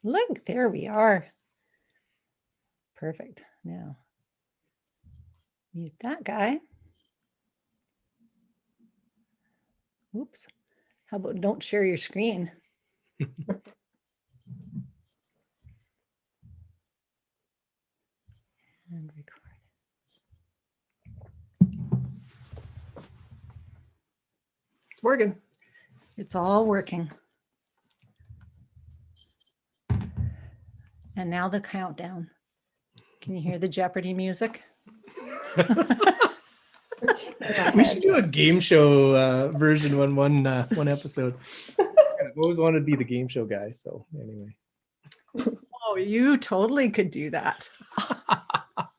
Look, there we are. Perfect. Now, mute that guy. Oops. How about don't share your screen? And record. It's working. It's all working. And now the countdown. Can you hear the Jeopardy music? We should do a game show version one episode. I've always wanted to be the game show guy. So anyway. Oh, you totally could do that.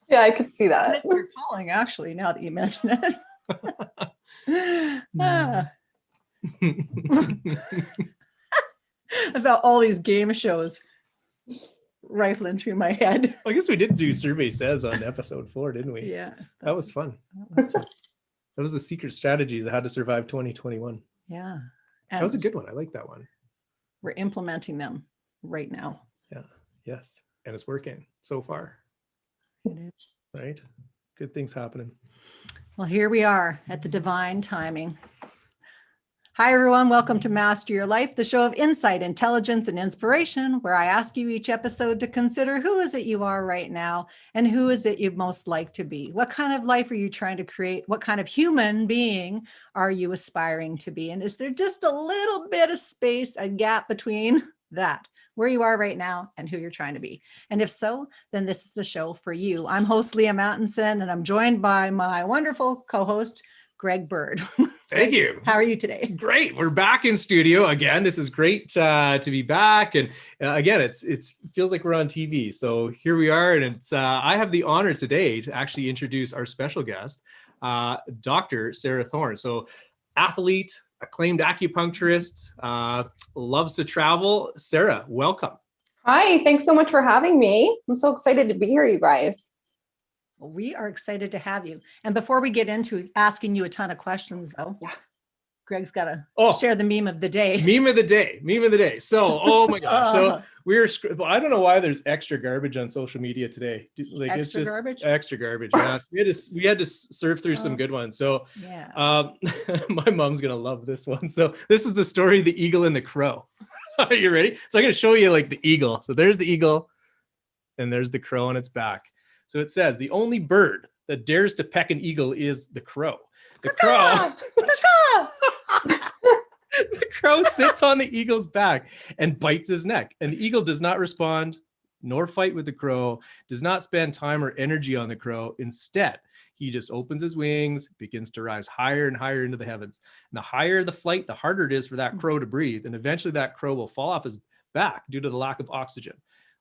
Yeah, I could see that. That's what you're calling, actually, now that you mention it. About all these game shows rifling through my head. I guess we did do Survey Says on episode 4, didn't we? Yeah. That was fun. That was the secret strategies of how to survive 2021. Yeah. That was a good one. I like that one. We're implementing them right now. Yeah. Yes. And it's working so far. It is. Right? Good things happening. Well, here we are at the divine timing. Hi, everyone. Welcome to Master Your Life, the show of insight, intelligence, and inspiration, where I ask you each episode to consider who is it you are right now and who is it you'd most like to be? What kind of life are you trying to create? What kind of human being are you aspiring to be? And is there just a little bit of space, a gap between that, where you are right now and who you're trying to be? And if so, then this is the show for you. I'm host 𝙼𝙗𝙤𝙪𝙩, and I'm joined by my wonderful co-host, Greg Bird. Thank you. How are you today? Great. We're back in studio again. This is great to be back. And again, it feels like we're on TV. So here we are. And it's I have the honor today to actually introduce our special guest, Dr. Sarah Thorne. So athlete, acclaimed acupuncturist, loves to travel. Sarah, welcome. Hi, thanks so much for having me. I'm so excited to be here, you guys. We are excited to have you. And before we get into asking you a ton of questions, though, yeah, Greg's got to share the meme of the day. Meme of the day. So, oh my gosh. So I don't know why there's extra garbage on social media today. Like extra it's just garbage? Extra garbage. Yeah. we had to surf through some good ones. So yeah. My mom's going to love this one. So this is the story of the eagle and the crow. Are you ready? So I'm going to show you like the eagle. So there's the eagle and there's the crow on its back. So it says the only bird that dares to peck an eagle is the crow. The crow sits on the eagle's back and bites his neck. And the eagle does not respond nor fight with the crow, does not spend time or energy on the crow. Instead, he just opens his wings, begins to rise higher and higher into the heavens. And the higher the flight, the harder it is for that crow to breathe. And eventually that crow will fall off his back due to the lack of oxygen.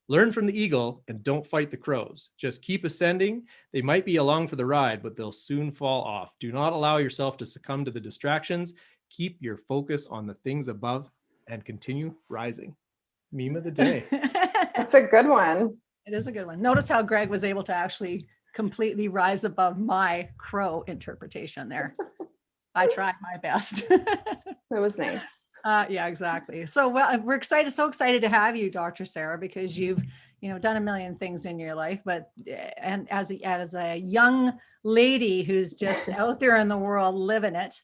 Learn from the eagle and don't fight the crows. Just keep ascending. They might be along for the ride, but they'll soon fall off. Do not allow yourself to succumb to the distractions. Keep your focus on the things above and continue rising. Meme of the day. That's a good one. It is a good one. Notice how Greg was able to actually completely rise above my crow interpretation there. I tried my best. It was nice. Yeah, exactly. So we're so excited to have you, Dr. Sarah, because you've, done a million things in your life, and as a young lady who's just out there in the world living it,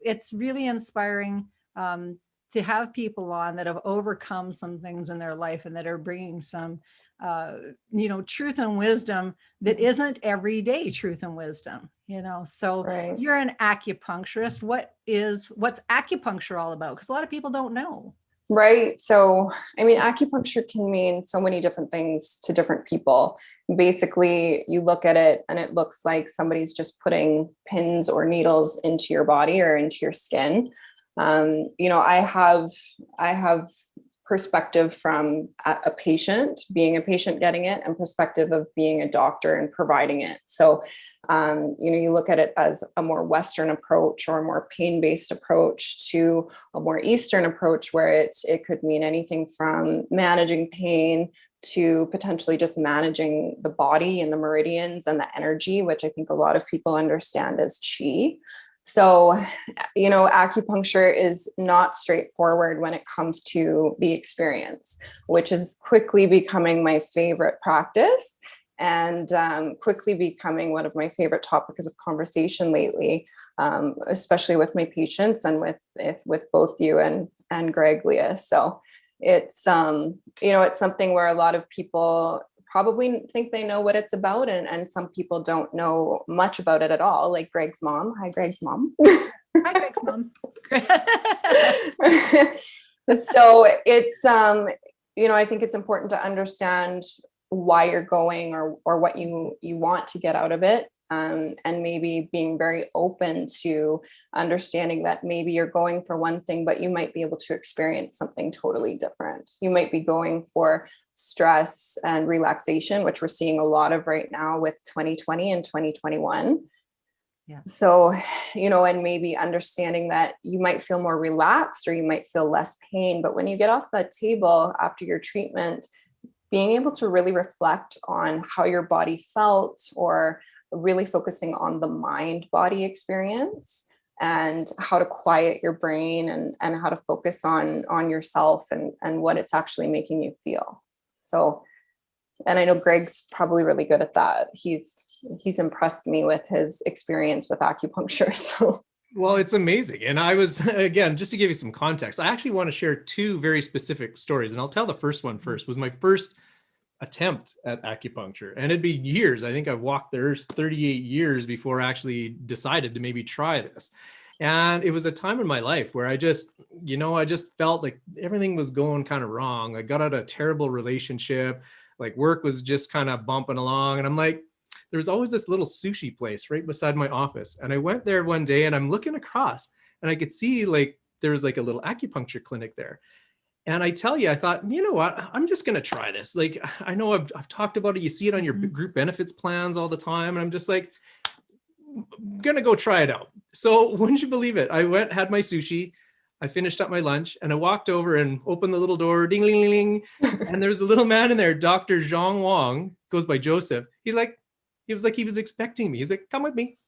it's really inspiring to have people on that have overcome some things in their life and that are bringing some, truth and wisdom that isn't everyday truth and wisdom, so right. You're an acupuncturist. What's acupuncture all about? Because a lot of people don't know. Right. So, acupuncture can mean so many different things to different people. Basically, you look at it and it looks like somebody's just putting pins or needles into your body or into your skin. I have perspective from a patient, being a patient getting it, and perspective of being a doctor and providing it. So You look at it as a more Western approach or a more pain-based approach to a more Eastern approach, where it could mean anything from managing pain to potentially just managing the body and the meridians and the energy, which I think a lot of people understand as chi. So, acupuncture is not straightforward when it comes to the experience, which is quickly becoming my favorite practice and quickly becoming one of my favorite topics of conversation lately, especially with my patients and with both you and 𝙑𝙤𝙩𝙩𝙡𝙚. So it's it's something where a lot of people probably think they know what it's about, and some people don't know much about it at all, like Greg's mom. Hi, Greg's mom. Hi, Greg's mom. So it's I think it's important to understand why you're going or what you want to get out of it, and maybe being very open to understanding that maybe you're going for one thing, but you might be able to experience something totally different. You might be going for stress and relaxation, which we're seeing a lot of right now with 2020 and 2021. Yeah. So, and maybe understanding that you might feel more relaxed or you might feel less pain, but when you get off that table after your treatment, being able to really reflect on how your body felt, or really focusing on the mind-body experience and how to quiet your brain and how to focus on yourself and what it's actually making you feel. So, and I know Greg's probably really good at that. He's impressed me with his experience with acupuncture. So. Well, it's amazing. And I was, again, just to give you some context, I actually want to share two very specific stories. And I'll tell the first one first. Was my first attempt at acupuncture. And it'd be years. I think I've walked the earth 38 years before I actually decided to maybe try this. And it was a time in my life where I just felt like everything was going kind of wrong. I got out of a terrible relationship, like work was just kind of bumping along. And I'm like, there was always this little sushi place right beside my office. And I went there one day and I'm looking across and I could see there was like a little acupuncture clinic there. And I tell you, I thought, you know what, I'm just going to try this. Like, I know I've talked about it. You see it on your group benefits plans all the time. And I'm just like, I'm going to go try it out. So wouldn't you believe it? I went, had my sushi. I finished up my lunch and I walked over and opened the little door, ding, ding, ding, ding. And there's a little man in there, Dr. Zhang Wang, goes by Joseph. He was expecting me. He's like, come with me.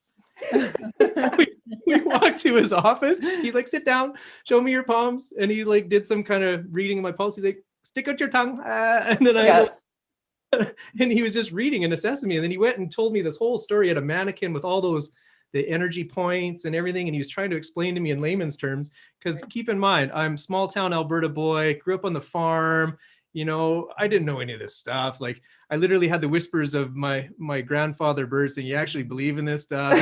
we walked to his office. He's like, sit down, show me your palms. And he did some kind of reading of my pulse. He's like, stick out your tongue. And then and he was just reading and assessing me. And then he went and told me this whole story at a mannequin with all the energy points and everything. And he was trying to explain to me in layman's terms, because keep in mind, I'm small town Alberta boy, grew up on the farm. I didn't know any of this stuff. Like, I literally had the whispers of my grandfather Bird saying, you actually believe in this stuff?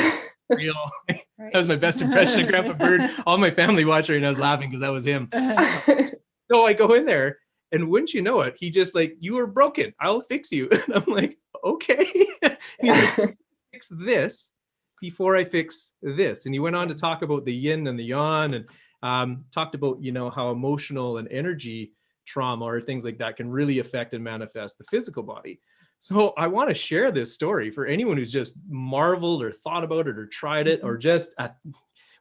Real. Right. That was my best impression of Grandpa Bird. All my family watched and I was laughing because that was him. So I go in there and wouldn't you know it, he just you are broken. I'll fix you. And I'm like, okay. He's like, fix this before I fix this. And he went on to talk about the yin and the yang and talked about, how emotional and energy trauma or things like that can really affect and manifest the physical body. So I want to share this story for anyone who's just marveled or thought about it or tried it or just at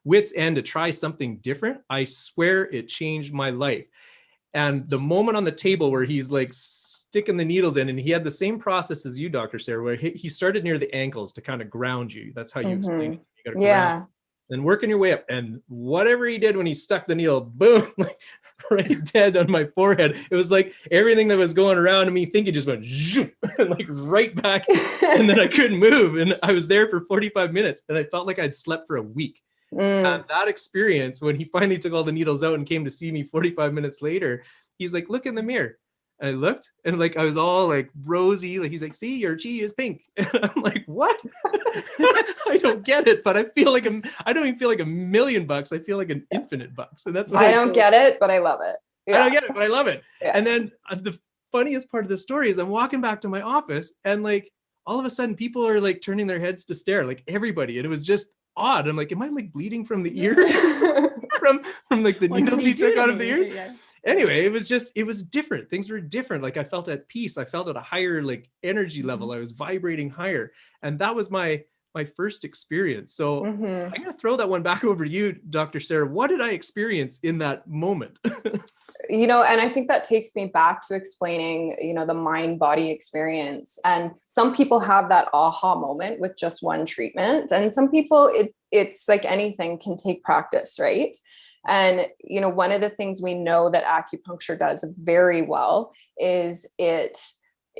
wit's end to try something different. I swear it changed my life. And the moment on the table where he's sticking the needles in, and he had the same process as you, Dr. Sarah, where he started near the ankles to kind of ground you. That's how you explain it. You got to ground. Then working your way up, and whatever he did when he stuck the needle, boom, right dead on my forehead. It was like everything that was going around me thinking just went zoom, and right back, and then I couldn't move. And I was there for 45 minutes, and I felt like I'd slept for a week. And that experience, when he finally took all the needles out and came to see me 45 minutes later, he's like, look in the mirror. And I looked and I was all rosy. He's like, see, your chi is pink. And I'm like, what? I don't get it, but I don't even feel like $1 million. I feel like an infinite bucks. And that's what I don't get it, but I love it. Yeah. I don't get it, but I love it. Yeah. And then the funniest part of the story is I'm walking back to my office and all of a sudden people are turning their heads to stare, everybody. And it was just odd. I'm like, am I bleeding from the ears? from the needles he took out of the ears? Yeah. Anyway, it was different. Things were different. I felt at peace. I felt at a higher energy level. I was vibrating higher. And that was my my first experience. So Mhm. I'm going to throw that one back over to you, Dr. Sarah. What did I experience in that moment? And I think that takes me back to explaining, the mind body experience. And some people have that aha moment with just one treatment. And some people, it's like anything, can take practice, right? And, one of the things we know that acupuncture does very well is it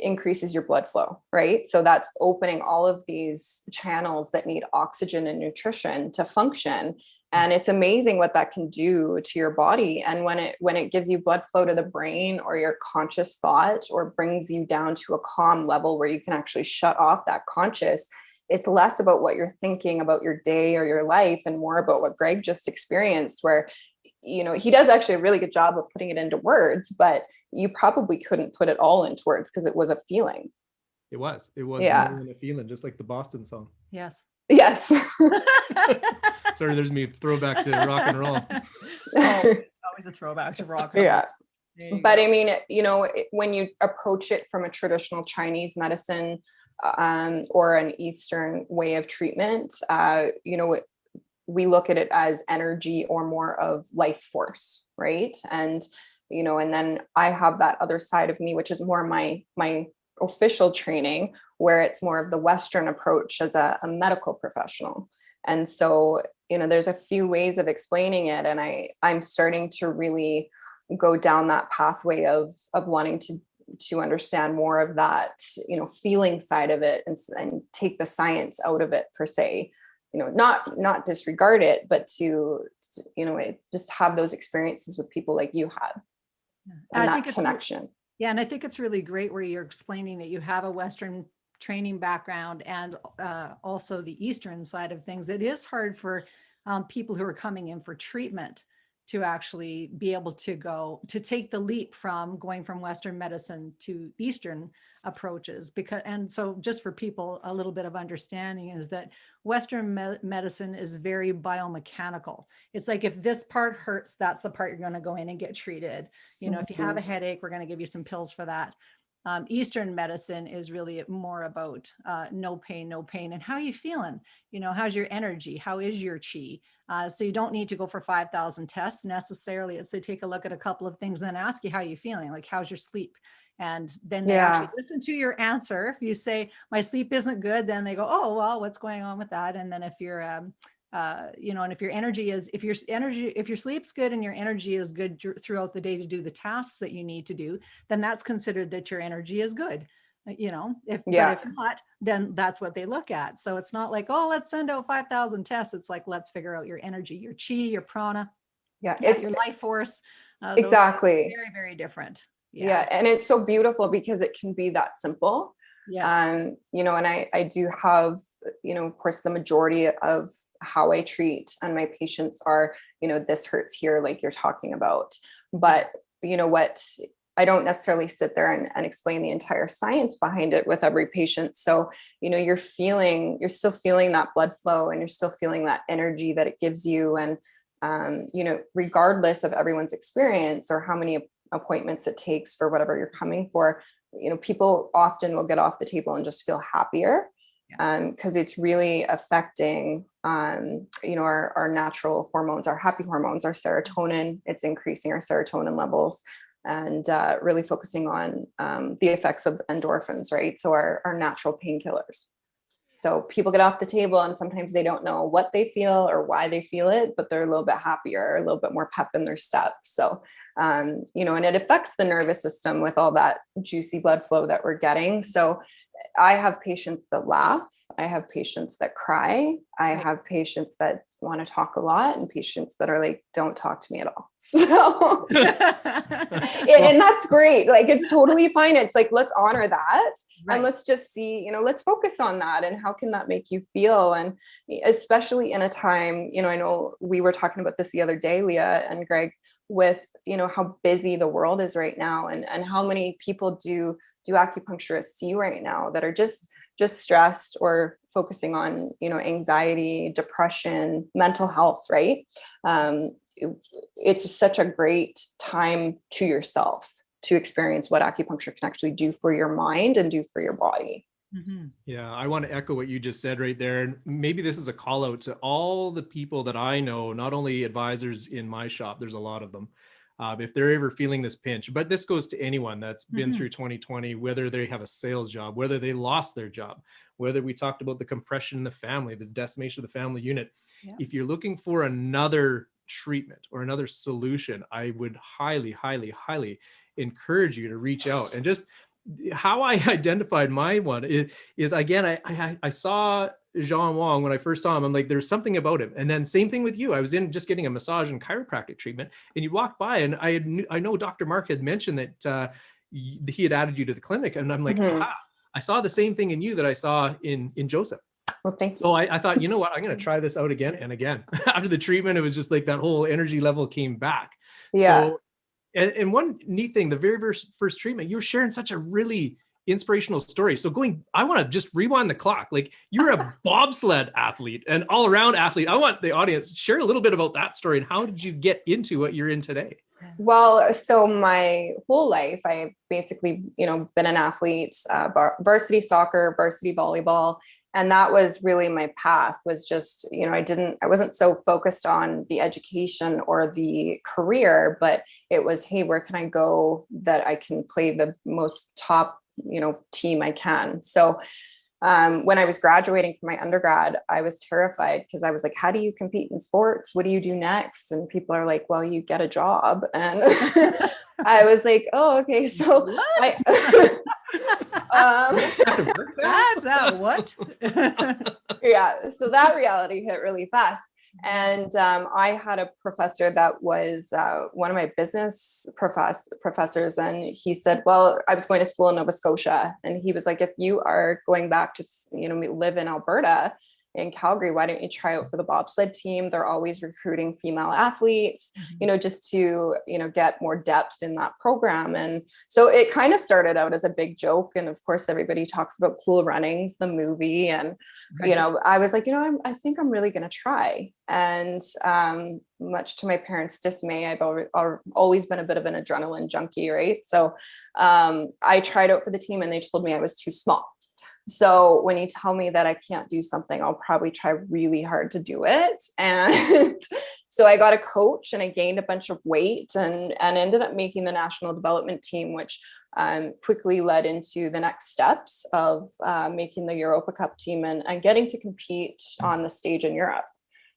increases your blood flow, right? So that's opening all of these channels that need oxygen and nutrition to function. And it's amazing what that can do to your body. And when it gives you blood flow to the brain or your conscious thought, or brings you down to a calm level where you can actually shut off that conscious, it's less about what you're thinking about your day or your life and more about what Greg just experienced, where, he does actually a really good job of putting it into words, but you probably couldn't put it all into words because it was a feeling. It was Yeah. more than a feeling, just like the Boston song. Yes. Yes. Sorry, there's me throwback to rock and roll. Always a throwback to rock and roll. Yeah. There you But go. I mean, when you approach it from a traditional Chinese medicine, or an Eastern way of treatment, we look at it as energy or more of life force, right? And and then I have that other side of me, which is more my official training, where it's more of the Western approach as a medical professional. And so, there's a few ways of explaining it, and I'm starting to really go down that pathway of wanting to understand more of that, feeling side of it, and take the science out of it per se. Not disregard it, but to just have those experiences with people like you had, and I that think it's connection. Yeah, and I think it's really great where you're explaining that you have a Western training background and also the Eastern side of things. It is hard for people who are coming in for treatment to actually be able to take the leap from going from Western medicine to Eastern approaches. And so just for people, a little bit of understanding is that Western medicine is very biomechanical. It's like, if this part hurts, that's the part you're going to go in and get treated. If you have a headache, we're going to give you some pills for that. Eastern medicine is really more about no pain, and how are you feeling? How's your energy? How is your chi? So you don't need to go for 5,000 tests necessarily. It's to take a look at a couple of things and then ask you how you feeling, like how's your sleep? And then they actually listen to your answer. If you say my sleep isn't good, then they go, oh, well, what's going on with that? And then if you're and if your energy is, if your sleep's good and your energy is good throughout the day to do the tasks that you need to do, then that's considered that your energy is good. But if not, then that's what they look at. So it's not like, oh, let's send out 5,000 tests. It's like, let's figure out your energy, your chi, your prana, it's your life force. Exactly. Very, very different. Yeah. And it's so beautiful because it can be that simple. Yes. And I do have, of course, the majority of how I treat and my patients are, this hurts here, like you're talking about. But what, I don't necessarily sit there and explain the entire science behind it with every patient. So, you're still feeling that blood flow, and you're still feeling that energy that it gives you. And, regardless of everyone's experience or how many appointments it takes for whatever you're coming for, people often will get off the table and just feel happier, because it's really affecting, our natural hormones, our happy hormones, our serotonin. It's increasing our serotonin levels, and really focusing on the effects of endorphins, right? So our natural painkillers. So people get off the table and sometimes they don't know what they feel or why they feel it, but they're a little bit happier, a little bit more pep in their step. So, and it affects the nervous system with all that juicy blood flow that we're getting. So I have patients that laugh. I have patients that cry. I have patients that want to talk a lot, and patients that are like, don't talk to me at all. So, and that's great. Like, it's totally fine. It's like, let's honor that. Right. And let's just see, let's focus on that. And how can that make you feel? And especially in a time, I know we were talking about this the other day, Leah and Greg, with, how busy the world is right now, and how many people do acupuncturists see right now that are just stressed or focusing on, anxiety, depression, mental health, right? It's such a great time to yourself to experience what acupuncture can actually do for your mind and do for your body. Mhm. Yeah, I want to echo what you just said right there. And maybe this is a call out to all the people that I know, not only advisors in my shop, there's a lot of them. If they're ever feeling this pinch, but this goes to anyone that's been Mhm. through 2020, whether they have a sales job, whether they lost their job, whether we talked about the compression in the family, the decimation of the family unit. Yeah. If you're looking for another treatment or another solution, I would highly, highly, highly encourage you to reach out. And just how I identified my one is again, I saw Jean Wong when I first saw him. I'm like, there's something about him. And then same thing with you. I was in just getting a massage and chiropractic treatment, and you walked by, and I know Dr. Mark had mentioned that he had added you to the clinic, and I'm like, Mhm. aha, I saw the same thing in you that I saw in Joseph. Well, thank you. So I thought, you know what, I'm going to try this out again and again. After the treatment, it was just like that whole energy level came back. Yeah. So, and one neat thing, the very first treatment, you were sharing such a really inspirational story. So I want to just rewind the clock. Like, you're a bobsled athlete and all around athlete. I want the audience share a little bit about that story and how did you get into what you're in today? Well, so my whole life, I've basically, been an athlete, varsity soccer, varsity volleyball. And that was really my path, was just, I wasn't so focused on the education or the career, but it was, hey, where can I go that I can play the most top, team I can. So when I was graduating from my undergrad, I was terrified because I was like, how do you compete in sports? What do you do next? And people are like, well, you get a job. And I was like, oh, okay. So That's what? yeah. So that reality hit really fast. And I had a professor that was one of my business professors. And he said, well, I was going to school in Nova Scotia. And he was like, if you are going back to, live in Alberta, in Calgary, why don't you try out for the bobsled team? They're always recruiting female athletes, just to, get more depth in that program. And so it kind of started out as a big joke. And of course, everybody talks about Cool Runnings, the movie. And, I was like, I think I'm really going to try. And much to my parents' dismay, I've always been a bit of an adrenaline junkie, right? So I tried out for the team and they told me I was too small. So when you tell me that I can't do something, I'll probably try really hard to do it. And so I got a coach and I gained a bunch of weight and ended up making the national development team, which quickly led into the next steps of making the Europa Cup team and getting to compete on the stage in Europe.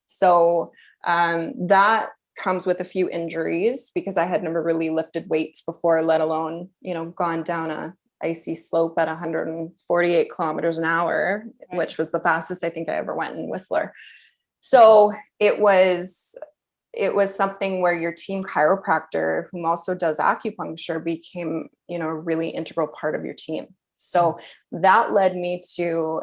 So that comes with a few injuries because I had never really lifted weights before, let alone, gone down a icy slope at 148 kilometers an hour, which was the fastest I think I ever went in Whistler. So it was something where your team chiropractor, whom also does acupuncture, became, a really integral part of your team. So that led me to,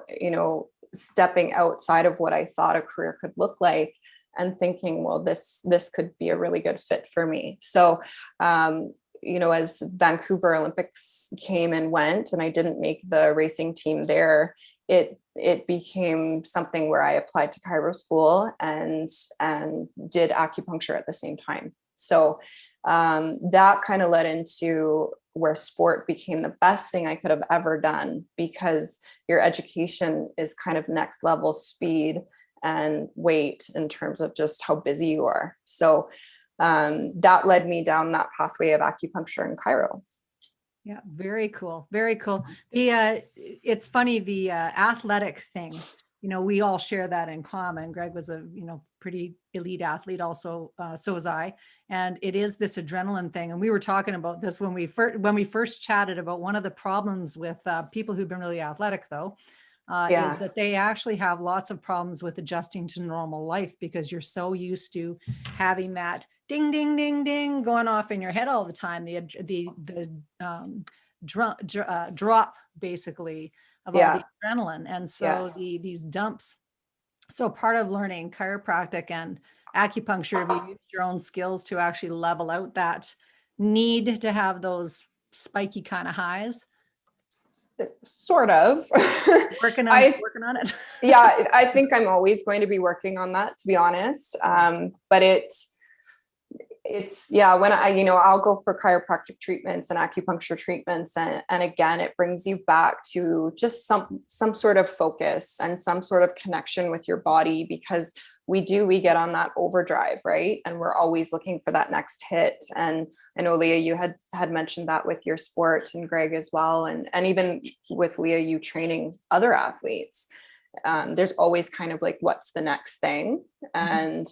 stepping outside of what I thought a career could look like and thinking, well, this could be a really good fit for me. So, as Vancouver Olympics came and went and I didn't make the racing team there, it became something where I applied to chiro school and did acupuncture at the same time. So that kind of led into where sport became the best thing I could have ever done, because your education is kind of next level speed and weight in terms of just how busy you are. So that led me down that pathway of acupuncture and chiro. Yeah, very cool. Very cool. It's funny, the athletic thing, we all share that in common. Greg was a, pretty elite athlete also. So was I. And it is this adrenaline thing. And we were talking about this when we first chatted about one of the problems with people who've been really athletic though, is that they actually have lots of problems with adjusting to normal life because you're so used to having that ding, ding, ding, ding going off in your head all the time. The drop basically of all the adrenaline. And so these dumps. So part of learning chiropractic and acupuncture, have you used your own skills to actually level out that need to have those spiky kind of highs? Sort of. Working on it. Yeah, I think I'm always going to be working on that, to be honest. But it's, yeah, when I'll go for chiropractic treatments and acupuncture treatments. And again, it brings you back to just some sort of focus and some sort of connection with your body, because we get on that overdrive, right? And we're always looking for that next hit. And I know, Leah, you had mentioned that with your sport, and Greg as well. And even with Leah, you training other athletes, there's always kind of like, what's the next thing? And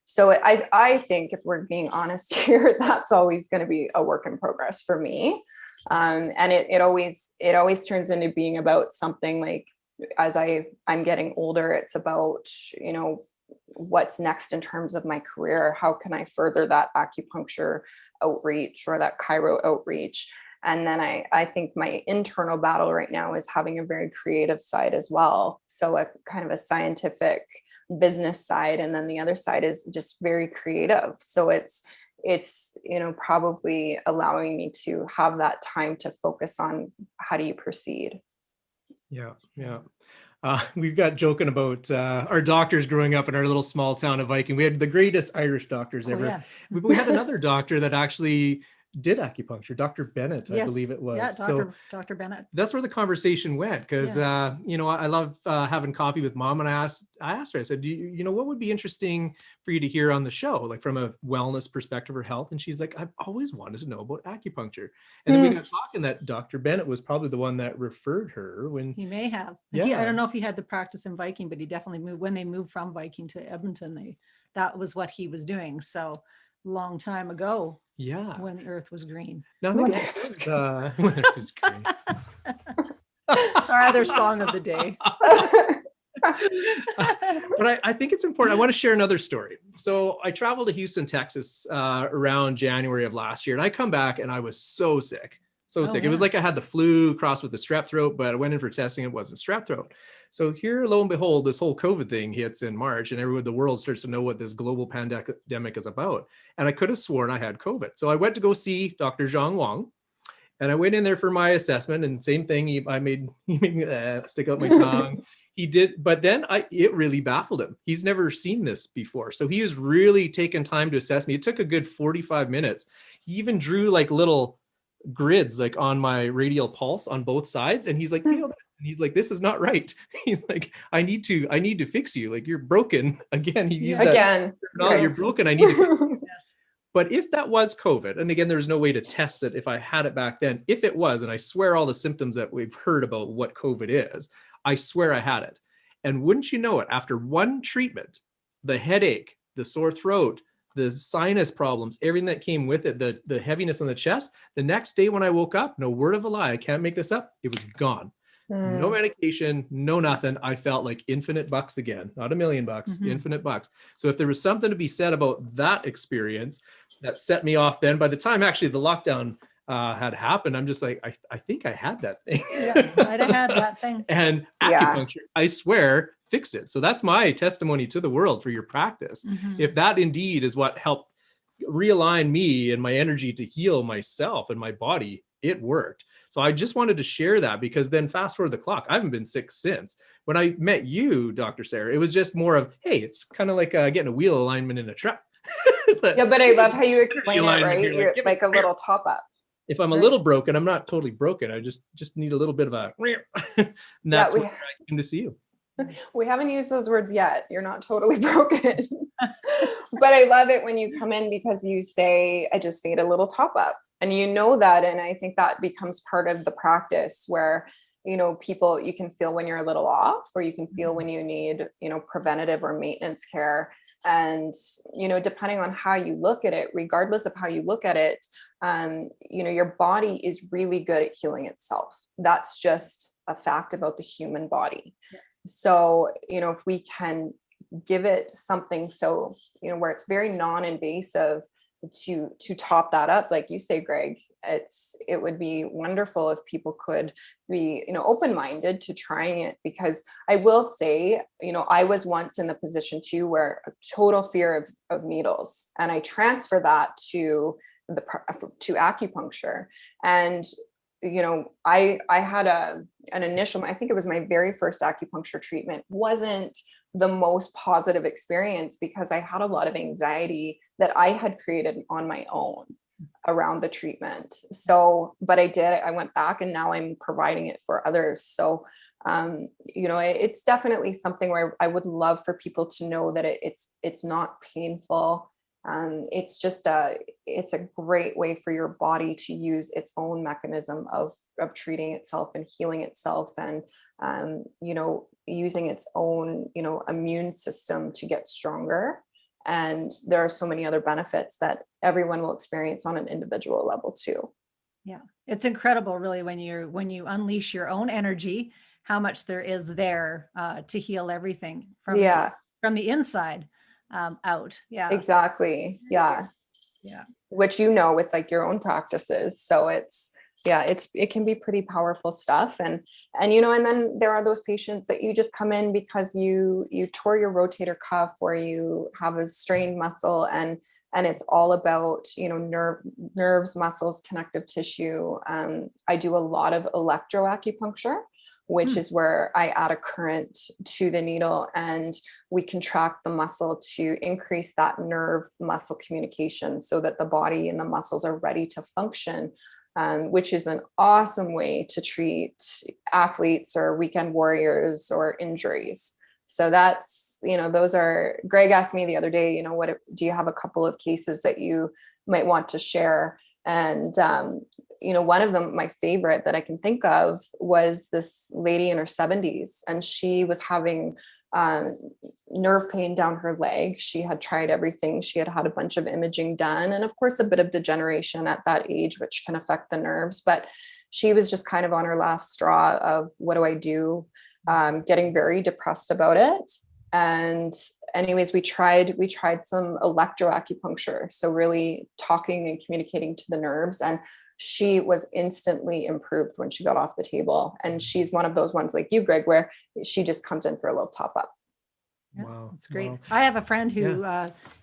so I think, if we're being honest here, that's always going to be a work in progress for me. And it always turns into being about something like, as I'm getting older, it's about, what's next in terms of my career. How can I further that acupuncture outreach or that chiro outreach? And then I think my internal battle right now is having a very creative side as well. So a kind of a scientific business side, and then the other side is just very creative. So it's probably allowing me to have that time to focus on how do you proceed. Yeah. We've got joking about our doctors growing up in our little small town of Viking. We had the greatest Irish doctors ever. Yeah. We had another doctor that actually did acupuncture, Dr. Bennett, I believe it was. Yeah, Dr. Bennett. That's where the conversation went, because I love having coffee with Mom, and I asked her, I said, what would be interesting for you to hear on the show, like from a wellness perspective or health? And she's like, I've always wanted to know about acupuncture. And then we got talking that Dr. Bennett was probably the one that referred her when he may have. Yeah. I don't know if he had the practice in Viking, but he definitely moved when they moved from Viking to Edmonton. That was what he was doing. So long time ago. Yeah. When the earth was green. No, When when the earth was green. It's our other song of the day. But I think it's important. I want to share another story. So I traveled to Houston, Texas around January of last year, and I come back and I was so sick. It was like I had the flu crossed with the strep throat, but I went in for testing. It wasn't strep throat. So here, lo and behold, this whole COVID thing hits in March, and the world starts to know what this global pandemic is about. And I could have sworn I had COVID. So I went to go see Dr. Zhang Wang, and I went in there for my assessment, and same thing. He made stick out my tongue. He did, but then it really baffled him. He's never seen this before. So he was really taking time to assess me. It took a good 45 minutes. He even drew like little grids like on my radial pulse on both sides, and he's like, feel this. And he's like, this is not right. He's like, I need to fix you. Like, you're broken again. He used that. No, you're broken. I need to fix you. Yes. But if that was COVID, and again, there's no way to test it if I had it back then, if it was, and I swear all the symptoms that we've heard about what COVID is, I swear I had it. And wouldn't you know it, after one treatment, the headache, the sore throat, the sinus problems, everything that came with it, the heaviness on the chest, the next day when I woke up, no word of a lie, I can't make this up, it was gone. No medication, no nothing. I felt like infinite bucks again, not $1 million, infinite bucks. So if there was something to be said about that experience that set me off, then by the time actually the lockdown had happened, I'm just like, I think I had that thing. Yeah, I'd have had that thing. And acupuncture, I swear, fixed it. So that's my testimony to the world for your practice. If that indeed is what helped realign me and my energy to heal myself and my body, it worked. So I just wanted to share that, because then fast forward the clock, I haven't been sick since. When I met you, Dr. Sarah, it was just more of, hey, it's kind of like getting a wheel alignment in a truck. Yeah, but I love how you explain it, right? You're like a little top up. If I'm a little broken, I'm not totally broken. I just need a little bit of a, and that's where I came to see you. We haven't used those words yet. You're not totally broken. But I love it when you come in, because you say, I just need a little top up, and you know that. And I think that becomes part of the practice where, people, you can feel when you're a little off, or you can feel when you need, preventative or maintenance care. And, depending on how you look at it, regardless of how you look at it, your body is really good at healing itself. That's just a fact about the human body. Yeah. So, if we can give it something, so, where it's very non-invasive, to top that up, like you say, Greg, it would be wonderful if people could be, open-minded to trying it. Because I will say, I was once in the position too, where a total fear of needles, and I transfer that to acupuncture. And I had an initial, I think it was my very first acupuncture treatment, wasn't the most positive experience because I had a lot of anxiety that I had created on my own around the treatment. So, but I went back and now I'm providing it for others. So, it's definitely something where I would love for people to know that it's not painful. It's just it's a great way for your body to use its own mechanism of treating itself and healing itself, and using its own immune system to get stronger. And there are so many other benefits that everyone will experience on an individual level too. Yeah, it's incredible, really, when you unleash your own energy, how much there is there to heal everything from the inside out. Yeah, exactly. Yeah. Which with like your own practices. So it can be pretty powerful stuff. And then there are those patients that you just come in because you tore your rotator cuff or you have a strained muscle, and it's all about nerves, muscles, connective tissue. I do a lot of electroacupuncture, which is where I add a current to the needle and we contract the muscle to increase that nerve muscle communication so that the body and the muscles are ready to function, which is an awesome way to treat athletes or weekend warriors or injuries. So that's, those are, Greg asked me the other day, do you have a couple of cases that you might want to share? And, one of them, my favorite that I can think of, was this lady in her 70s, and she was having nerve pain down her leg. She had tried everything. She had had a bunch of imaging done, and of course, a bit of degeneration at that age, which can affect the nerves. But she was just kind of on her last straw of, what do I do? Getting very depressed about it. And anyways, we tried some electroacupuncture. So really talking and communicating to the nerves, and she was instantly improved when she got off the table. And she's one of those ones like you, Greg, where she just comes in for a little top up. Yeah, Wow. that's great. Wow. I have a friend who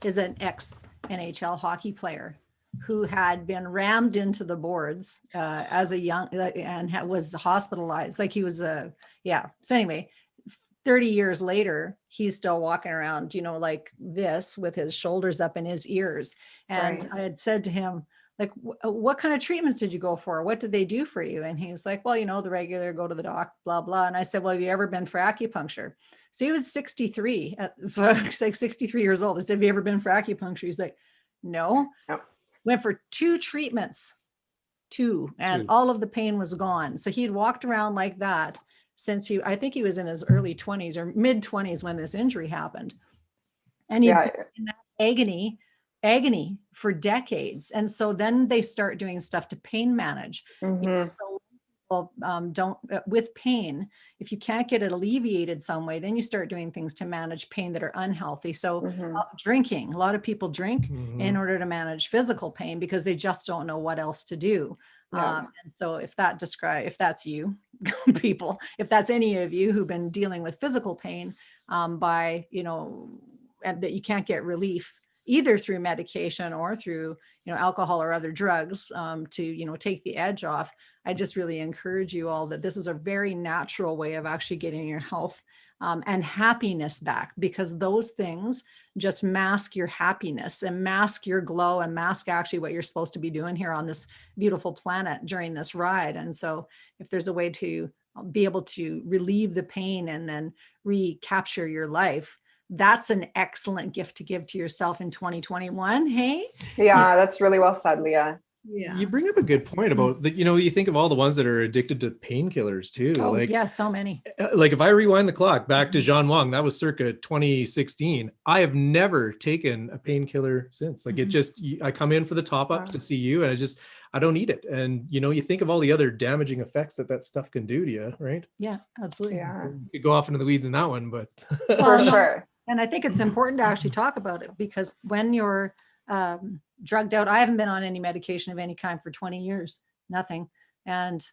is an ex-NHL hockey player who had been rammed into the boards as a young and was hospitalized. Like he was So anyway, 30 years later, he's still walking around, like this with his shoulders up in his ears. And I had said to him, like, what kind of treatments did you go for? What did they do for you? And he's like, well, the regular, go to the doc, blah, blah. And I said, well, have you ever been for acupuncture? So he was 63. So he's like 63 years old. I said, have you ever been for acupuncture? He's like, no. Went for 2 treatments, and all of the pain was gone. So he'd walked around like that since I think he was in his early 20s or mid 20s when this injury happened. And he'd been in that agony for decades. And so then they start doing stuff to pain manage. So people don't, with pain, if you can't get it alleviated some way, then you start doing things to manage pain that are unhealthy. So drinking, a lot of people drink in order to manage physical pain because they just don't know what else to do. And so if that's you people, if that's any of you who've been dealing with physical pain and that you can't get relief either through medication or through, alcohol or other drugs to, take the edge off, I just really encourage you all that this is a very natural way of actually getting your health and happiness back, because those things just mask your happiness and mask your glow and mask actually what you're supposed to be doing here on this beautiful planet during this ride. And so if there's a way to be able to relieve the pain and then recapture your life, that's an excellent gift to give to yourself in 2021. Hey? Yeah, that's really well said, Leah. Yeah. You bring up a good point about that. You think of all the ones that are addicted to painkillers too. Oh, so many. Like if I rewind the clock back to Zhan Wang, that was circa 2016. I have never taken a painkiller since. Like I come in for the top ups to see you, and I don't need it. And you think of all the other damaging effects that stuff can do to you, right? Yeah, absolutely. Yeah. You could go off into the weeds in that one, but For sure. And I think it's important to actually talk about it, because when you're drugged out, I haven't been on any medication of any kind for 20 years, nothing. And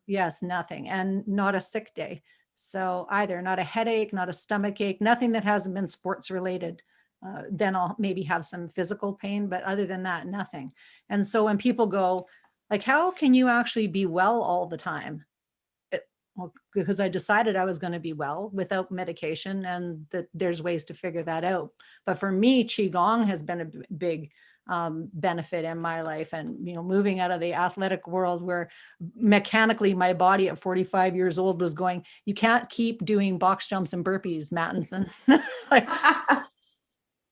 yes, nothing. And not a sick day. So either not a headache, not a stomach ache, nothing that hasn't been sports related. Then I'll maybe have some physical pain, but other than that, nothing. And so when people go like, how can you actually be well all the time? well, because I decided I was going to be well without medication, and that there's ways to figure that out. But for me, Qigong has been a big benefit in my life. And, moving out of the athletic world where mechanically my body at 45 years old was going, you can't keep doing box jumps and burpees, Mattinson. Like,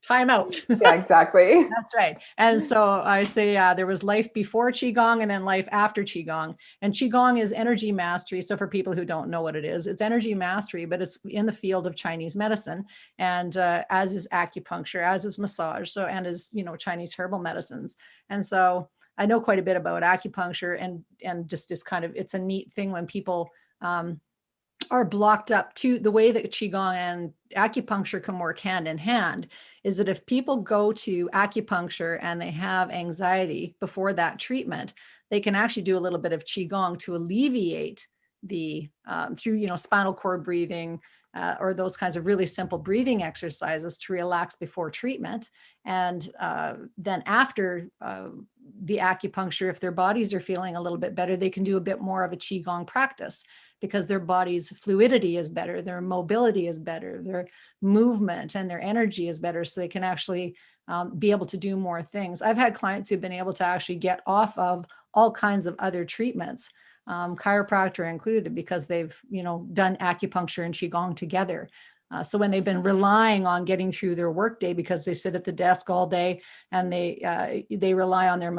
time out. Yeah, exactly. That's right. And so I say there was life before Qigong and then life after Qigong. And Qigong is energy mastery. So for people who don't know what it is, it's energy mastery, but it's in the field of Chinese medicine, and as is acupuncture, as is massage, so and as Chinese herbal medicines. And so I know quite a bit about acupuncture, and just is kind of, it's a neat thing when people are blocked up to the way that Qigong and acupuncture can work hand in hand is that if people go to acupuncture and they have anxiety before that treatment, they can actually do a little bit of Qigong to alleviate the, through, spinal cord breathing, or those kinds of really simple breathing exercises to relax before treatment. And then after the acupuncture, if their bodies are feeling a little bit better, they can do a bit more of a Qigong practice, because their body's fluidity is better, their mobility is better, their movement and their energy is better, so they can actually be able to do more things. I've had clients who've been able to actually get off of all kinds of other treatments, chiropractor included, because they've done acupuncture and Qigong together. So when they've been relying on getting through their workday because they sit at the desk all day and they rely on their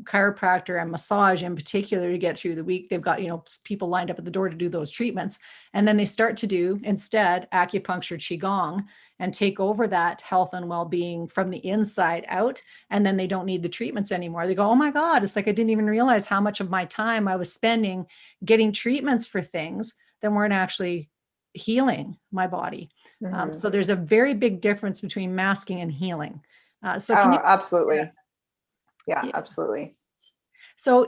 chiropractor and massage in particular to get through the week, they've got people lined up at the door to do those treatments, and then they start to do instead acupuncture, Qigong, and take over that health and well-being from the inside out, and then they don't need the treatments anymore. They go, oh my God, it's like I didn't even realize how much of my time I was spending getting treatments for things that weren't actually healing my body. Mm-hmm. So there's a very big difference between masking and healing. So can you, absolutely. Yeah, absolutely. So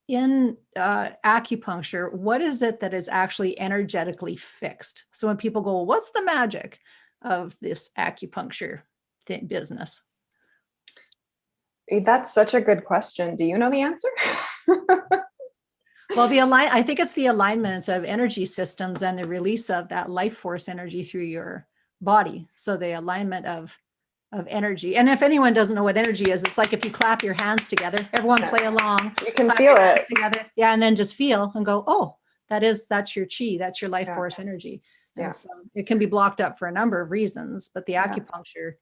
in acupuncture, what is it that is actually energetically fixed? So when people go, what's the magic of this acupuncture business? That's such a good question. Do you know the answer? Well, I think it's the alignment of energy systems and the release of that life force energy through your body. So the alignment of energy. And if anyone doesn't know what energy is, it's like if you clap your hands together, everyone play along. You can feel it together. Yeah. And then just feel and go, oh, that's your chi, that's your life force energy. And yeah. So it can be blocked up for a number of reasons, but the acupuncture,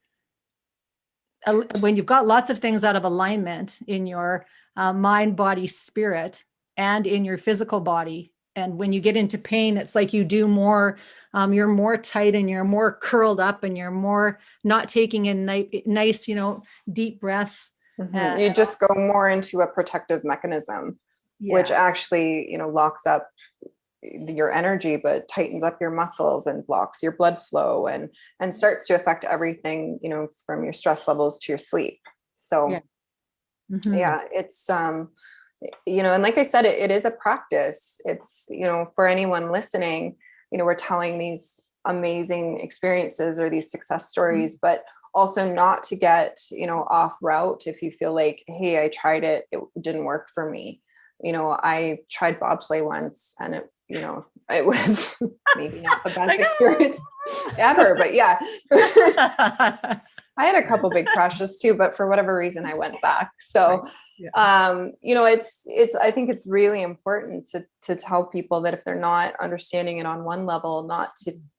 when you've got lots of things out of alignment in your mind, body, spirit, and in your physical body. And when you get into pain, it's like you do more, you're more tight and you're more curled up and you're more not taking in nice, deep breaths. Mm-hmm. You just go more into a protective mechanism, which actually, locks up your energy, but tightens up your muscles and blocks your blood flow and starts to affect everything, from your stress levels to your sleep. So it's, and like I said, it is a practice. It's, for anyone listening, we're telling these amazing experiences or these success stories, but also not to get, off route. If you feel like, hey, I tried it, it didn't work for me. I tried bobsleigh once and it was maybe not the best experience ever, but yeah. I had a couple big crashes too, but for whatever reason, I went back. So, I think it's really important to tell people that if they're not understanding it on one level, not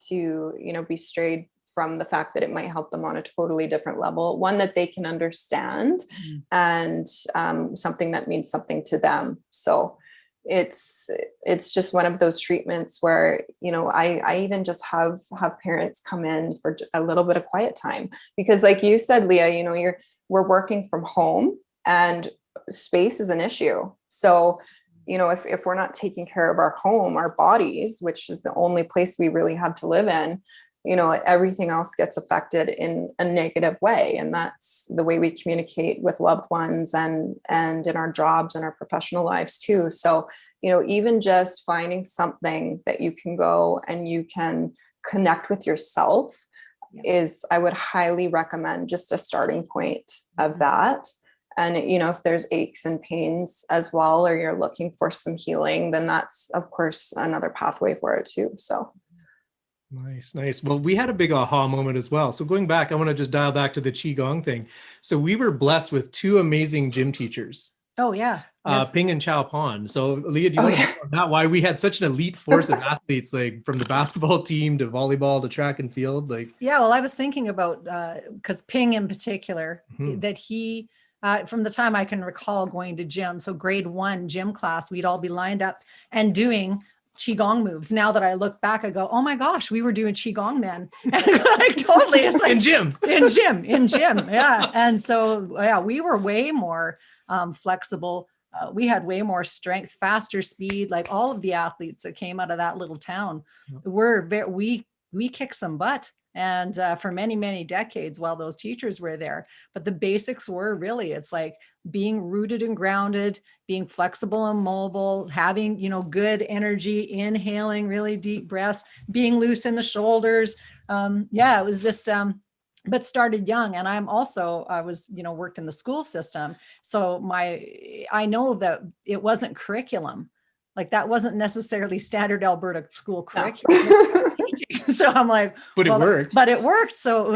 to be strayed from the fact that it might help them on a totally different level, one that they can understand and something that means something to them. So it's just one of those treatments where, I even just have parents come in for a little bit of quiet time, because like you said, Leah, we're working from home and space is an issue. So, if we're not taking care of our home, our bodies, which is the only place we really have to live in, everything else gets affected in a negative way. And that's the way we communicate with loved ones and in our jobs and our professional lives too. So, even just finding something that you can go and you can connect with yourself I would highly recommend just a starting point of that. And, you know, if there's aches and pains as well, or you're looking for some healing, then that's, of course, another pathway for it too. So. Nice, nice. Well, we had a big aha moment as well. So going back, I want to just dial back to the Qigong thing. So we were blessed with two amazing gym teachers. Oh, yeah. Yes. Ping and 𝙑𝙗𝙤𝙪. So Leah, do you want to talk about that? Why we had such an elite force of athletes, like from the basketball team to volleyball to track and field? Like, yeah, well, I was thinking about, because Ping in particular, Mhm. that he, from the time I can recall going to gym, so grade 1 gym class, we'd all be lined up and doing Qigong moves. Now that I look back, I go, oh my gosh, we were doing Qigong then. And like totally, it's like in gym. Yeah. And so, yeah, we were way more flexible. We had way more strength, faster speed, like all of the athletes that came out of that little town we kicked some butt. And for many, many decades while those teachers were there. But the basics were really, it's like being rooted and grounded, being flexible and mobile, having, you know, good energy, inhaling really deep breaths, being loose in the shoulders. Yeah, it was just, but started young. And I was, you know, worked in the school system. So I know that it wasn't curriculum. Like that wasn't necessarily standard Alberta school curriculum. No. So I'm like, But it worked. But it worked. So it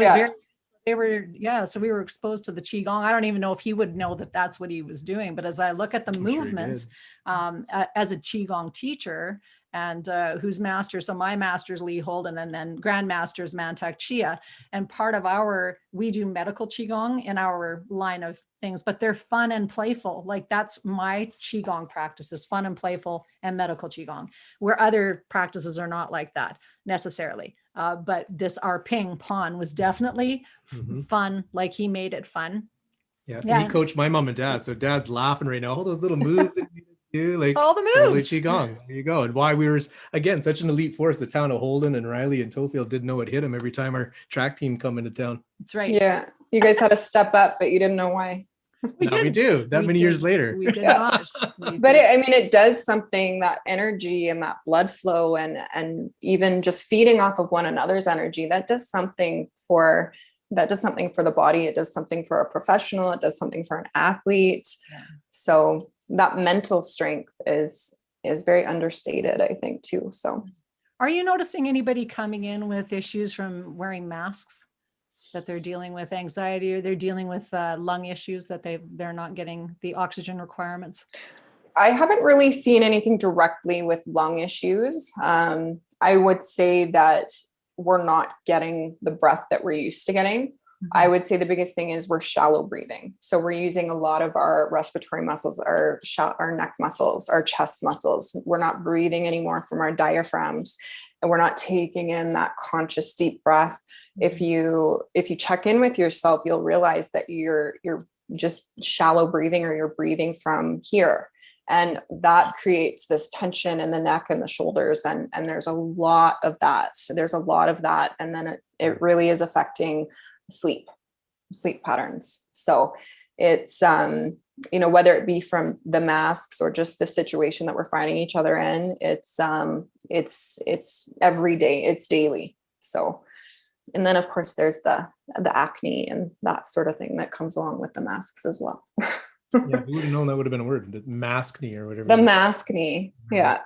was so we were exposed to the Qigong. I don't even know if he would know that that's what he was doing. But as I look at the movements, as a Qigong teacher and whose master, so my master's Lee Holden and then grandmaster's Mantak Chia. And part of we do medical Qigong in our line of things, but they're fun and playful. Like that's my Qigong practice is fun and playful and medical Qigong, where other practices are not like that necessarily. But our Ping Pon was definitely fun. Like he made it fun. Yeah. And he coached my mom and dad. So dad's laughing right now. All those little moves that you do, like all the moves. Totally Qigong. There you go. And why we were, again, such an elite force. The town of Holden and Riley and Tofield didn't know what hit him every time our track team come into town. That's right. Yeah. You guys had to step up, but you didn't know why. We do. That many years later. We did not. But it does something, that energy and that blood flow and even just feeding off of one another's energy, that does something for the body. It does something for a professional. It does something for an athlete. Yeah. So that mental strength is very understated, I think, too. So are you noticing anybody coming in with issues from wearing masks? That they're dealing with anxiety or they're dealing with lung issues that they're not getting the oxygen requirements? I haven't really seen anything directly with lung issues. I would say that we're not getting the breath that we're used to getting. Mm-hmm. I would say the biggest thing is we're shallow breathing. So we're using a lot of our respiratory muscles, our neck muscles, our chest muscles. We're not breathing anymore from our diaphragms. And we're not taking in that conscious deep breath. If you check in with yourself, you'll realize that you're just shallow breathing, or you're breathing from here. And that creates this tension in the neck and the shoulders. And there's a lot of that. And then it really is affecting sleep patterns. So it's, whether it be from the masks or just the situation that we're finding each other in, it's every day, it's daily. So, and then of course there's the acne and that sort of thing that comes along with the masks as well. Yeah, who would have known that would have been a word, the maskne or whatever. The maskne, yeah.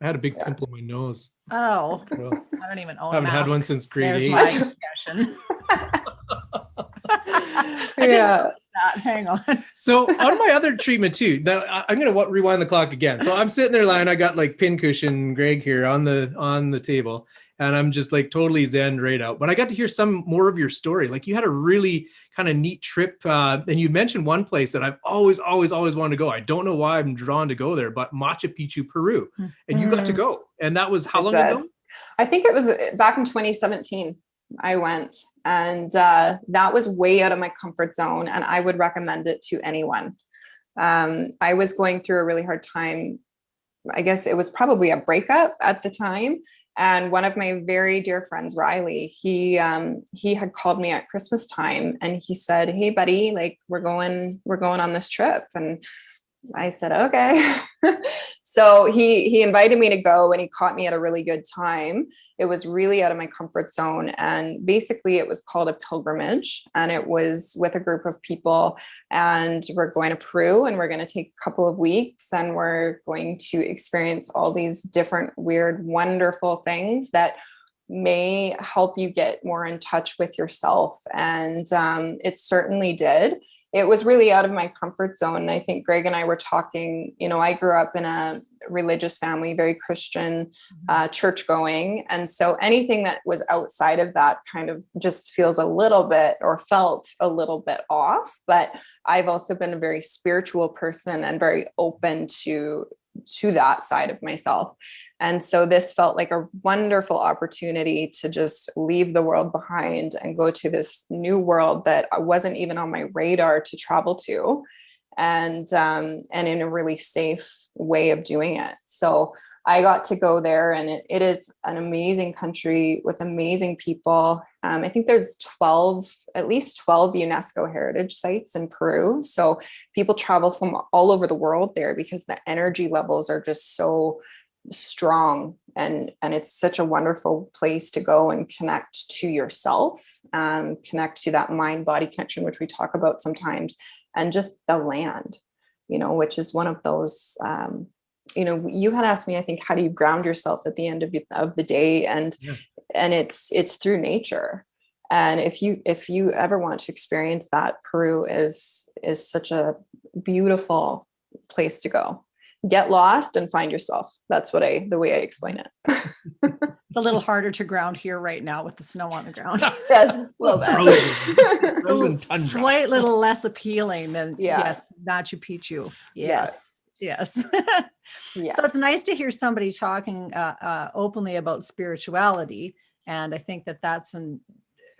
I had a big pimple on my nose. Oh, well, I don't even own I haven't had one since grade 8. My confession. Yeah. Hang on. So on my other treatment too, now I'm going to rewind the clock again. So I'm sitting there lying, I got like pincushion Greg here on the table, and I'm just like totally zen right out. But I got to hear some more of your story. Like you had a really kind of neat trip. And you mentioned one place that I've always wanted to go. I don't know why I'm drawn to go there, but Machu Picchu, Peru. And you got to go. And that was how long ago? I think it was back in 2017. I went, and that was way out of my comfort zone, and I would recommend it to anyone. I was going through a really hard time. I guess it was probably a breakup at the time. And one of my very dear friends, Riley, he had called me at Christmas time, and he said, "Hey buddy, like we're going on this trip." And I said, okay. So he invited me to go, and he caught me at a really good time. It was really out of my comfort zone. And basically it was called a pilgrimage, and it was with a group of people, and we're going to Peru, and we're going to take a couple of weeks, and we're going to experience all these different, weird, wonderful things that may help you get more in touch with yourself. And it certainly did. It was really out of my comfort zone. And I think Greg and I were talking, I grew up in a religious family, very Christian, church going. And so anything that was outside of that kind of just feels a little bit, or felt a little bit off. But I've also been a very spiritual person and very open to that side of myself. And so this felt like a wonderful opportunity to just leave the world behind and go to this new world that wasn't even on my radar to travel to, and in a really safe way of doing it. So I got to go there, and it is an amazing country with amazing people. I think there's at least 12 UNESCO heritage sites in Peru. So people travel from all over the world there because the energy levels are just so strong, and it's such a wonderful place to go and connect to yourself, connect to that mind body connection, which we talk about sometimes, and just the land, which is one of those, you had asked me, I think, how do you ground yourself at the end of the day? And it's through nature. And if you ever want to experience that, Peru is such a beautiful place to go. Get lost and find yourself. That's the way I explain it. It's a little harder to ground here right now with the snow on the ground. Yes, a little bit. Frozen tundra. Slight little less appealing than yes, Machu Picchu. Yes. Yes. So it's nice to hear somebody talking openly about spirituality. And I think that that's a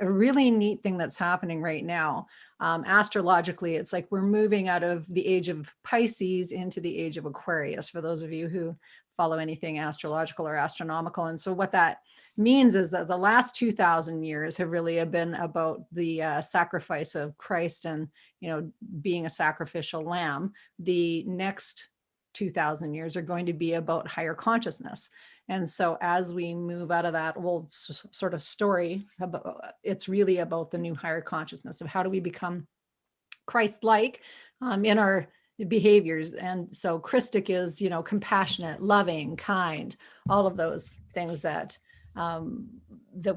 really neat thing that's happening right now. Astrologically, it's like we're moving out of the age of Pisces into the age of Aquarius, for those of you who follow anything astrological or astronomical. And so what that means is that the last 2,000 years have really been about the sacrifice of Christ and, being a sacrificial lamb. The next 2,000 years are going to be about higher consciousness. And so as we move out of that old sort of story, it's really about the new higher consciousness of how do we become Christ-like in our behaviors. And so Christic is, compassionate, loving, kind, all of those things that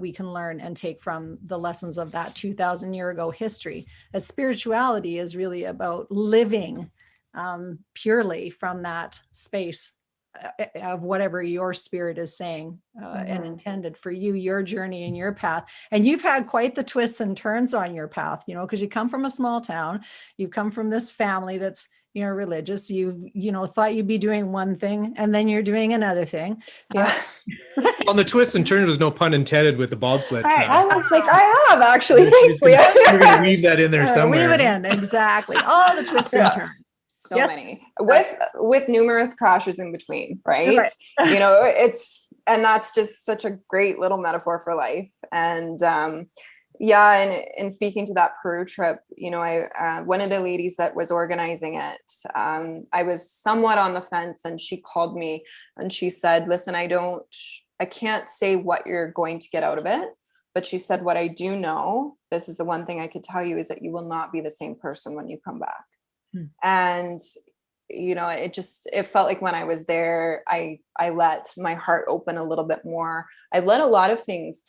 we can learn and take from the lessons of that 2,000 year ago history. As spirituality is really about living purely from that space of whatever your spirit is saying and intended for you, your journey and your path. And you've had quite the twists and turns on your path, because you come from a small town, you've come from this family that's, religious, you thought you'd be doing one thing and then you're doing another thing. Yeah. On the twist and turn, was no pun intended with the bobsled track. I was like, I have actually. Thanks, Leah. We're going to weave that in there somewhere. Weave it in, exactly. All the twists and turns. So many with numerous crashes in between, right? And that's just such a great little metaphor for life. And and in speaking to that Peru trip, I one of the ladies that was organizing it, I was somewhat on the fence, and she called me and she said, listen, I can't say what you're going to get out of it, but she said, what I do know, this is the one thing I could tell you, is that you will not be the same person when you come back. And it felt like when I was there, I let my heart open a little bit more. I let a lot of things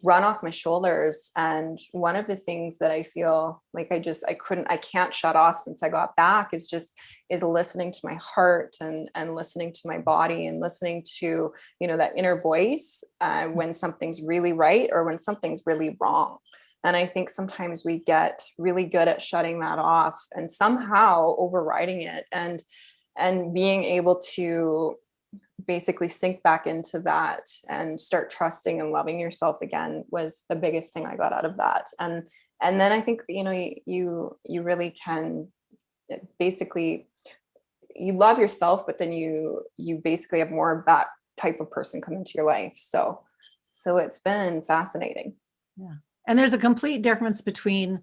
run off my shoulders. And one of the things that I feel like I can't shut off since I got back is listening to my heart and listening to my body and listening to, that inner voice when something's really right or when something's really wrong. And I think sometimes we get really good at shutting that off and somehow overriding it and being able to basically sink back into that and start trusting and loving yourself again was the biggest thing I got out of that. And then I think, you really can basically, you love yourself, but then you basically have more of that type of person come into your life. So it's been fascinating. Yeah. And there's a complete difference between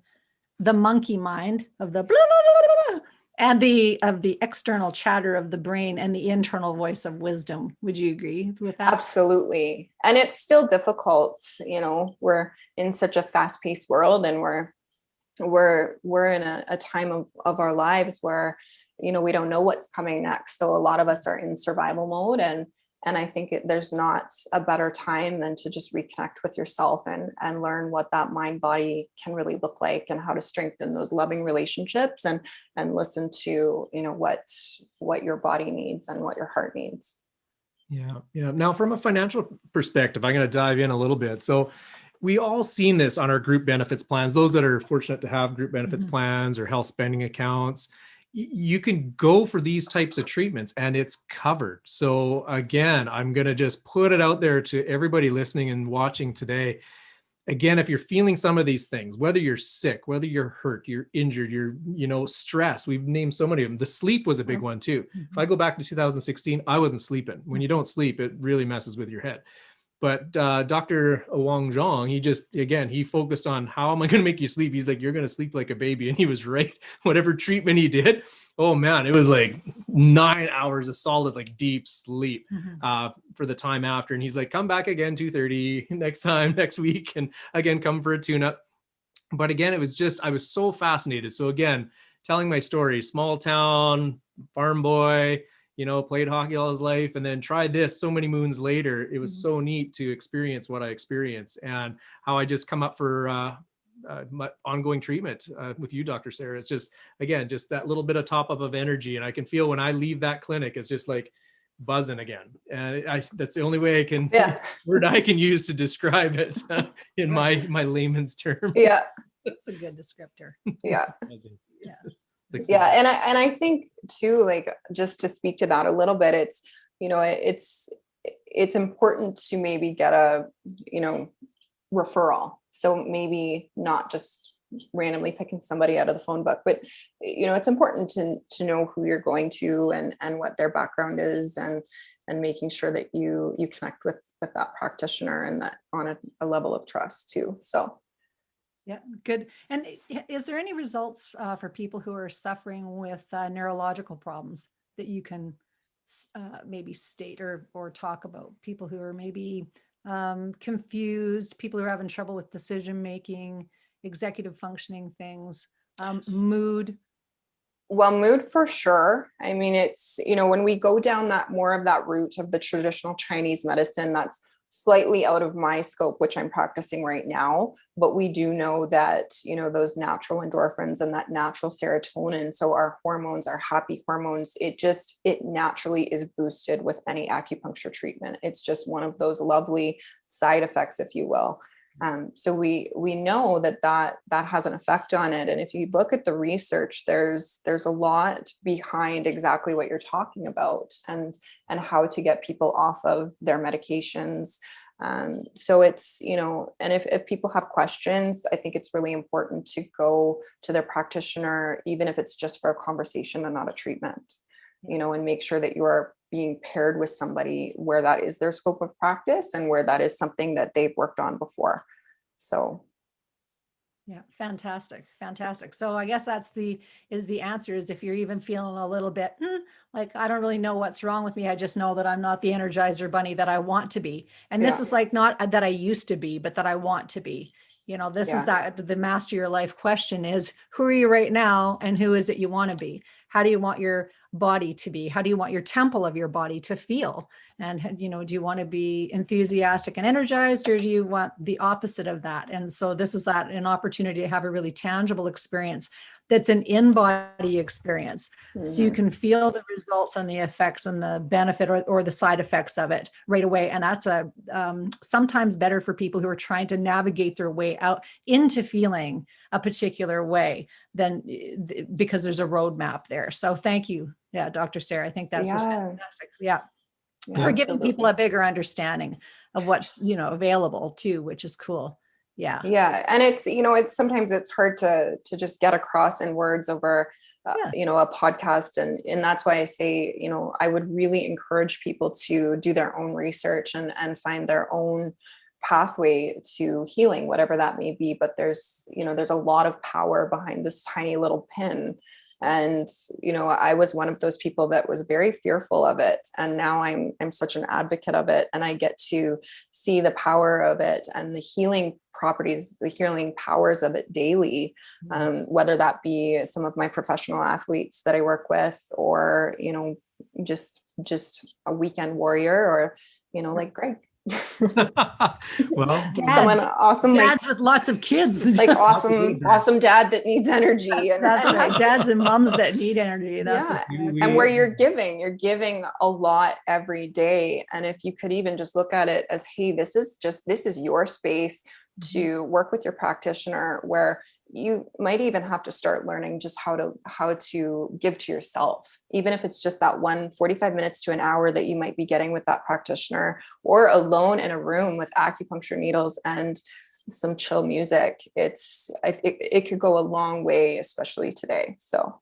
the monkey mind of the blah, blah, blah, blah, blah, And the external chatter of the brain and the internal voice of wisdom. Would you agree with that? Absolutely. And it's still difficult, we're in such a fast-paced world, and we're in a time of our lives where, we don't know what's coming next. So a lot of us are in survival mode, and I think there's not a better time than to just reconnect with yourself and learn what that mind body can really look like, and how to strengthen those loving relationships, and listen to, what your body needs and what your heart needs. Yeah. Yeah. Now, from a financial perspective, I'm going to dive in a little bit. So we all seen this on our group benefits plans. Those that are fortunate to have group benefits plans or health spending accounts, you can go for these types of treatments and it's covered. So again, I'm going to just put it out there to everybody listening and watching today. Again, if you're feeling some of these things, whether you're sick, whether you're hurt, you're injured, you're, stressed, we've named so many of them. The sleep was a big one too. If I go back to 2016, I wasn't sleeping. When you don't sleep, it really messes with your head. But Dr. 𝙤𝙗𝙩𝙩𝙡𝙗, he focused on how am I going to make you sleep? He's like, you're going to sleep like a baby. And he was right. Whatever treatment he did, oh man, it was like 9 hours of solid, like deep sleep for the time after. And he's like, come back again, 2:30 next week. And again, come for a tune-up. But again, it was just, I was so fascinated. So again, telling my story, small town, farm boy, played hockey all his life, and then tried this so many moons later. It was so neat to experience what I experienced, and how I just come up for my ongoing treatment with you, Dr. Sarah. It's just, again, just that little bit of top up of energy. And I can feel when I leave that clinic, it's just like buzzing again. And that's the only way I can, word I can use to describe it in my layman's term. Yeah. That's a good descriptor. Yeah. Yeah. Yeah. And I think too, like, just to speak to that a little bit, it's, it's important to maybe get a, referral. So maybe not just randomly picking somebody out of the phone book, but, it's important to know who you're going to and what their background is, and making sure that you connect with that practitioner, and that on a level of trust too. So. Yeah, good. And is there any results for people who are suffering with neurological problems that you can maybe state or talk about? People who are maybe confused, people who are having trouble with decision making, executive functioning things, mood. Well, mood for sure. I mean, it's, when we go down more of that route of the traditional Chinese medicine, that's slightly out of my scope, which I'm practicing right now. But we do know that, those natural endorphins and that natural serotonin, so our hormones, our happy hormones, it naturally is boosted with any acupuncture treatment. It's just one of those lovely side effects, if you will. So we know that has an effect on it. And if you look at the research, there's a lot behind exactly what you're talking about, and how to get people off of their medications. So it's, and if people have questions, I think it's really important to go to their practitioner, even if it's just for a conversation and not a treatment, and make sure that you are being paired with somebody where that is their scope of practice, and where that is something that they've worked on before. So. Yeah, fantastic. Fantastic. So I guess that's the answer is, if you're even feeling a little bit like, I don't really know what's wrong with me. I just know that I'm not the Energizer bunny that I want to be. And this is like, not that I used to be, but that I want to be. This is the master your life question is, who are you right now? And who is it you want to be? How do you want your body to be? How do you want your temple of your body to feel? And, do you want to be enthusiastic and energized, or do you want the opposite of that? And so this is an opportunity to have a really tangible experience that's an in-body experience. So you can feel the results and the effects and the benefit or the side effects of it right away. And that's sometimes better for people who are trying to navigate their way out into feeling a particular way because there's a roadmap there. So thank you. Yeah, Dr. Sarah, I think that's just fantastic. Yeah. For giving people a bigger understanding of what's, available too, which is cool. Yeah. Yeah. And it's sometimes it's hard to just get across in words over, a podcast. And that's why I say, I would really encourage people to do their own research and find their own pathway to healing, whatever that may be. But there's a lot of power behind this tiny little pin. And, I was one of those people that was very fearful of it. And now I'm such an advocate of it. And I get to see the power of it and the healing properties, the healing powers of it daily. Whether that be some of my professional athletes that I work with, or, just a weekend warrior, or, like Greg. Well, Someone awesome, dads with lots of kids, like awesome dad that needs energy. That's right. Dads and moms that need energy. That's and where you're giving a lot every day. And if you could even just look at it as, hey, this is your space to work with your practitioner, where you might even have to start learning just how to give to yourself, even if it's just that 45 minutes to an hour that you might be getting with that practitioner, or alone in a room with acupuncture needles and some chill music. It could go a long way, especially today. So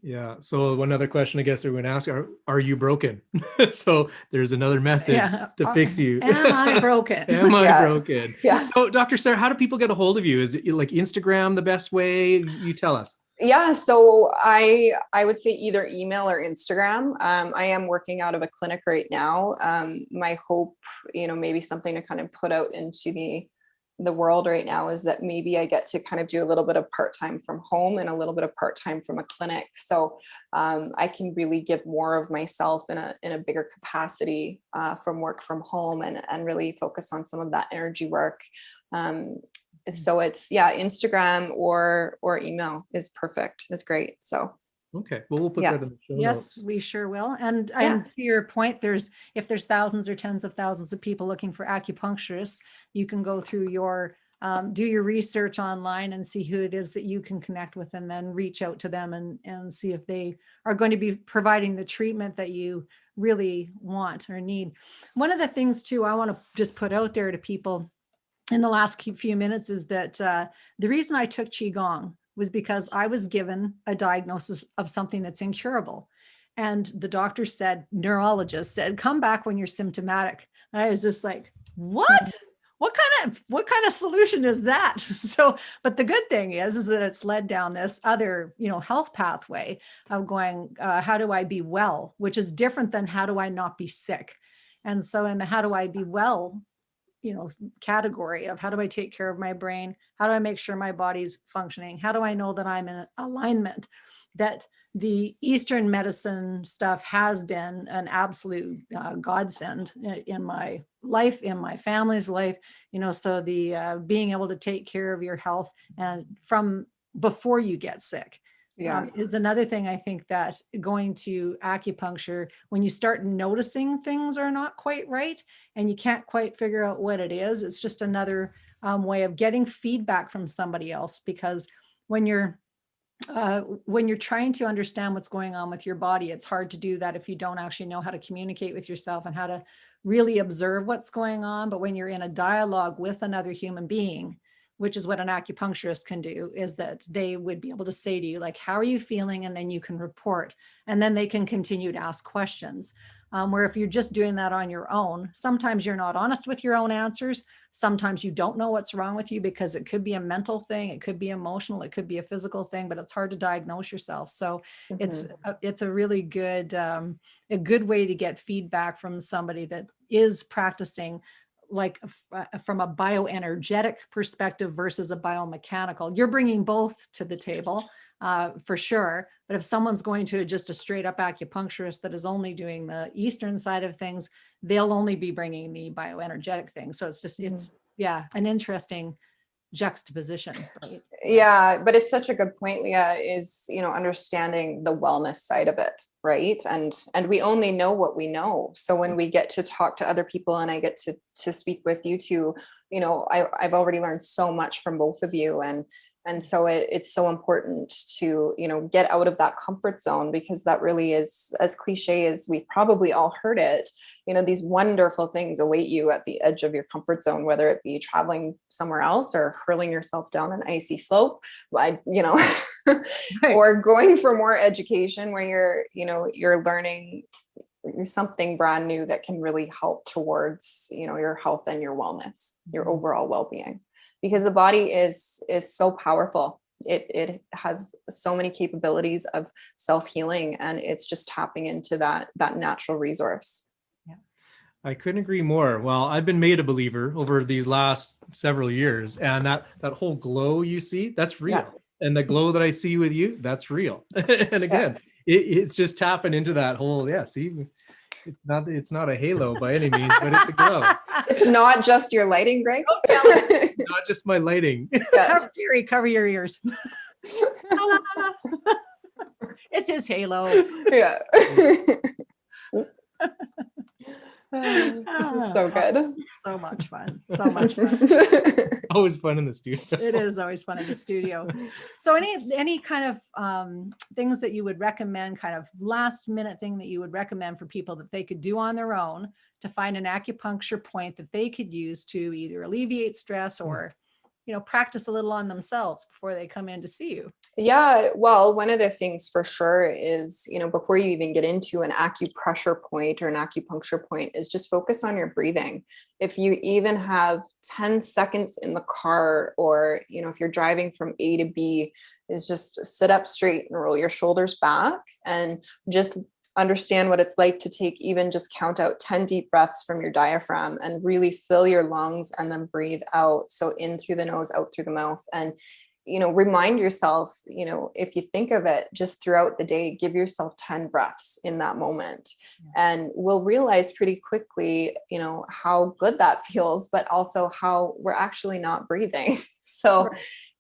yeah. So one other question I guess everyone asks, are you broken? So there's another method to fix you. Am I broken? Am I broken? Yeah. So Dr. Sarah, how do people get a hold of you? Is it like Instagram the best way? You tell us. Yeah, so I would say either email or Instagram. I am working out of a clinic right now. My hope, maybe something to kind of put out into the world right now, is that maybe I get to kind of do a little bit of part-time from home and a little bit of part-time from a clinic. So I can really give more of myself in a bigger capacity from work from home, and really focus on some of that energy work. So it's Instagram or email is perfect. It's great. So okay, well, we'll put that in the show notes. Yes, we sure will. And to your point, if there's thousands or tens of thousands of people looking for acupuncturists, you can go through do your research online and see who it is that you can connect with, and then reach out to them and see if they are going to be providing the treatment that you really want or need. One of the things too, I want to just put out there to people in the last few minutes is that the reason I took Qigong was because I was given a diagnosis of something that's incurable. And the doctor said, neurologist said, come back when you're symptomatic. And I was just like, what? What kind of solution is that? So, but the good thing is that it's led down this other, health pathway of going, how do I be well? Which is different than how do I not be sick? And so in the how do I be well, category of how do I take care of my brain? How do I make sure my body's functioning? How do I know that I'm in alignment? That the Eastern medicine stuff has been an absolute godsend in my life, in my family's life, so the being able to take care of your health and from before you get sick. Is another thing. I think that going to acupuncture, when you start noticing things are not quite right and you can't quite figure out what it is, it's just another way of getting feedback from somebody else. Because when you're trying to understand what's going on with your body, it's hard to do that if you don't actually know how to communicate with yourself and how to really observe what's going on. But when you're in a dialogue with another human being, which is what an acupuncturist can do, is that they would be able to say to you, like, how are you feeling? And then you can report, and then they can continue to ask questions. Where if you're just doing that on your own, sometimes you're not honest with your own answers. Sometimes you don't know what's wrong with you, because it could be a mental thing, it could be emotional, it could be a physical thing, but it's hard to diagnose yourself. So it's a really good, a good way to get feedback from somebody that is practicing like from a bioenergetic perspective versus a biomechanical. You're bringing both to the table for sure. But if someone's going to just a straight up acupuncturist that is only doing the Eastern side of things, they'll only be bringing the bioenergetic thing. So it's just, it's an interesting juxtaposition. Right? Yeah, but it's such a good point, Leah, is, understanding the wellness side of it, right? And we only know what we know. So when we get to talk to other people, and I get to speak with you two, I've already learned so much from both of you. And so it's so important to, get out of that comfort zone, because that really is, as cliche as we've probably all heard it, these wonderful things await you at the edge of your comfort zone, whether it be traveling somewhere else or hurling yourself down an icy slope, right. Or going for more education where you're learning something brand new that can really help towards, your health and your wellness, your overall well-being. Because the body is so powerful. It has so many capabilities of self-healing, and it's just tapping into that natural resource. I couldn't agree more. Well, I've been made a believer over these last several years, and that whole glow you see, that's real. Yeah. And the glow that I see with you, that's real. And again, it's just tapping into that whole, see, it's not a halo by any means, but it's a glow. It's not just your lighting, Greg. Not just my lighting. Cover, Jerry, cover your ears. It's his halo. Yeah. So good. So much fun. So much fun. Always fun in the studio. It is always fun in the studio. So any kind of things that you would recommend, kind of last minute thing that you would recommend for people that they could do on their own to find an acupuncture point that they could use to either alleviate stress or, practice a little on themselves before they come in to see you? Yeah, well, one of the things for sure is, before you even get into an acupressure point or an acupuncture point, is just focus on your breathing. If you even have 10 seconds in the car, or, if you're driving from A to B, is just sit up straight and roll your shoulders back and just understand what it's like to take, even just count out 10 deep breaths from your diaphragm and really fill your lungs and then breathe out. So in through the nose, out through the mouth. And remind yourself, if you think of it, just throughout the day, give yourself 10 breaths in that moment. And we'll realize pretty quickly, how good that feels, but also how we're actually not breathing. So,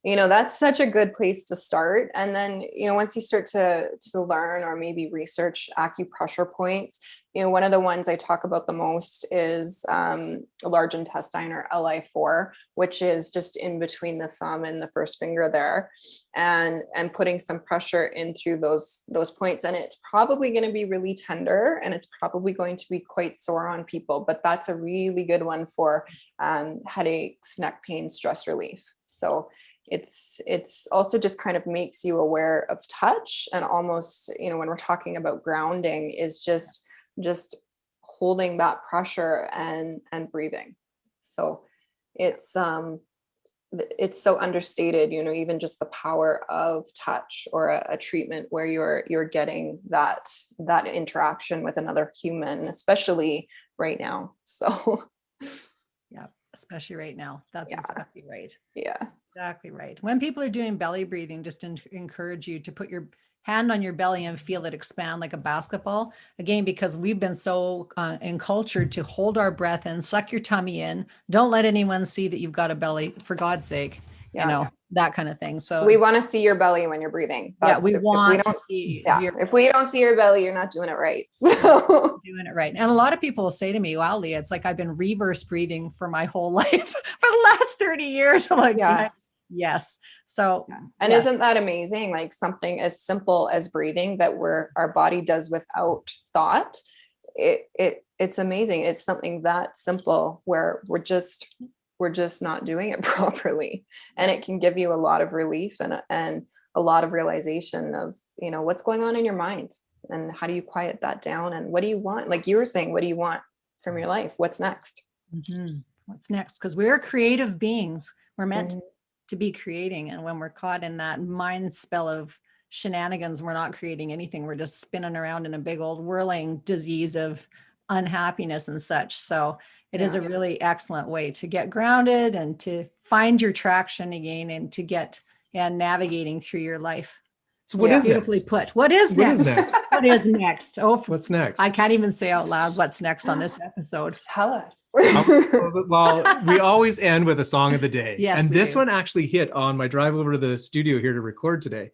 that's such a good place to start. And then, once you start to learn or maybe research acupressure points, one of the ones I talk about the most is large intestine, or LI4, which is just in between the thumb and the first finger there, and putting some pressure in through those points. And it's probably going to be really tender, and it's probably going to be quite sore on people, but that's a really good one for headaches, neck pain, stress relief. So it's also just kind of makes you aware of touch, and almost, when we're talking about grounding, is just holding that pressure and breathing. So it's so understated, even just the power of touch, or a treatment where you're getting that interaction with another human, especially right now. So yeah, especially right now. That's exactly right. Yeah. Exactly right. When people are doing belly breathing, just encourage you to put your hand on your belly and feel it expand like a basketball. Again, because we've been so encultured to hold our breath and suck your tummy in. Don't let anyone see that you've got a belly, for God's sake. That kind of thing. So we want to see your belly when you're breathing. We want to see. If we don't see your belly, you're not doing it right. So. Doing it right. And a lot of people will say to me, wow, Leah, it's like I've been reverse breathing for my whole life, for the last 30 years. I'm like, yes. So, and isn't that amazing? Like something as simple as breathing that our body does without thought. It's amazing. It's something that simple where we're just not doing it properly, and it can give you a lot of relief and a lot of realization of, what's going on in your mind, and how do you quiet that down, and what do you want? Like you were saying, what do you want from your life? What's next? Mm-hmm. What's next? Because we're creative beings. We're meant to be creating. And when we're caught in that mind spell of shenanigans, we're not creating anything. We're just spinning around in a big old whirling disease of unhappiness and such. So it is a really excellent way to get grounded and to find your traction again, and to get navigating through your life. So what is beautifully next? put? What is next? What is next? Oh, what's next? I can't even say out loud what's next on this episode. Tell us. Well, we always end with a song of the day. Yes, and this one actually hit on my drive over to the studio here to record today.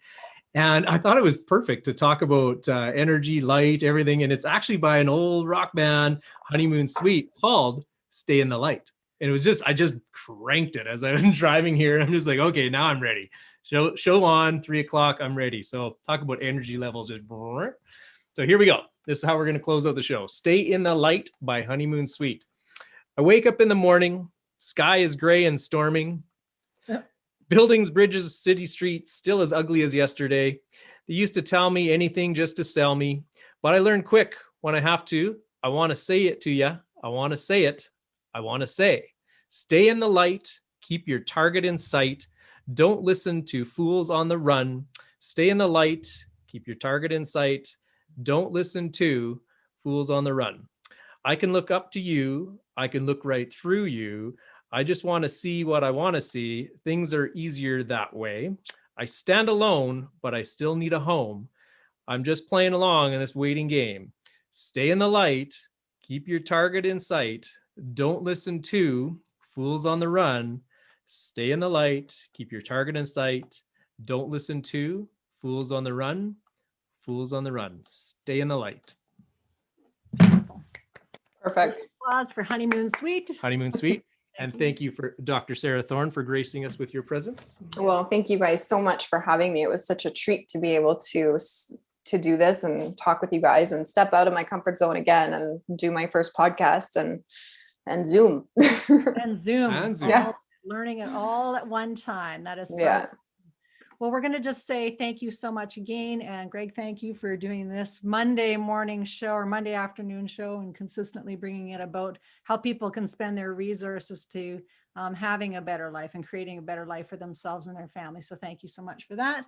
And I thought it was perfect to talk about energy, light, everything. And it's actually by an old rock band, Honeymoon Suite, called Stay in the Light. And it was I just cranked it as I was driving here. I'm just like, okay, now I'm ready. Show on, 3:00, I'm ready. So talk about energy levels. So here we go. This is how we're going to close out the show. Stay in the Light by Honeymoon Suite. I wake up in the morning. Sky is gray and storming. Buildings, bridges, city streets, still as ugly as yesterday. They used to tell me anything just to sell me. But I learn quick when I have to. I want to say it to you. I want to say it. I want to say. Stay in the light. Keep your target in sight. Don't listen to fools on the run. Stay in the light. Keep your target in sight. Don't listen to fools on the run. I can look up to you. I can look right through you. I just want to see what I want to see. Things are easier that way. I stand alone, but I still need a home. I'm just playing along in this waiting game. Stay in the light. Keep your target in sight. Don't listen to fools on the run. Stay in the light. Keep your target in sight. Don't listen to fools on the run. Fools on the run. Stay in the light. Perfect. Applause for Honeymoon Suite. Honeymoon Suite. And thank you for Dr. Sarah Thorne for gracing us with your presence. Well, thank you guys so much for having me. It was such a treat to be able to do this and talk with you guys and step out of my comfort zone again and do my first podcast and Zoom. And Zoom. And Zoom. Yeah. Learning it all at one time. That is so Yeah. Well, we're going to just say thank you so much again. And Greg, thank you for doing this Monday morning show or Monday afternoon show and consistently bringing it about how people can spend their resources to having a better life and creating a better life for themselves and their family. So thank you so much for that.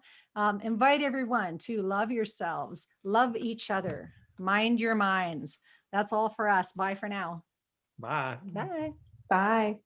Invite everyone to love yourselves, love each other, mind your minds. That's all for us. Bye for now. Bye. Bye. Bye.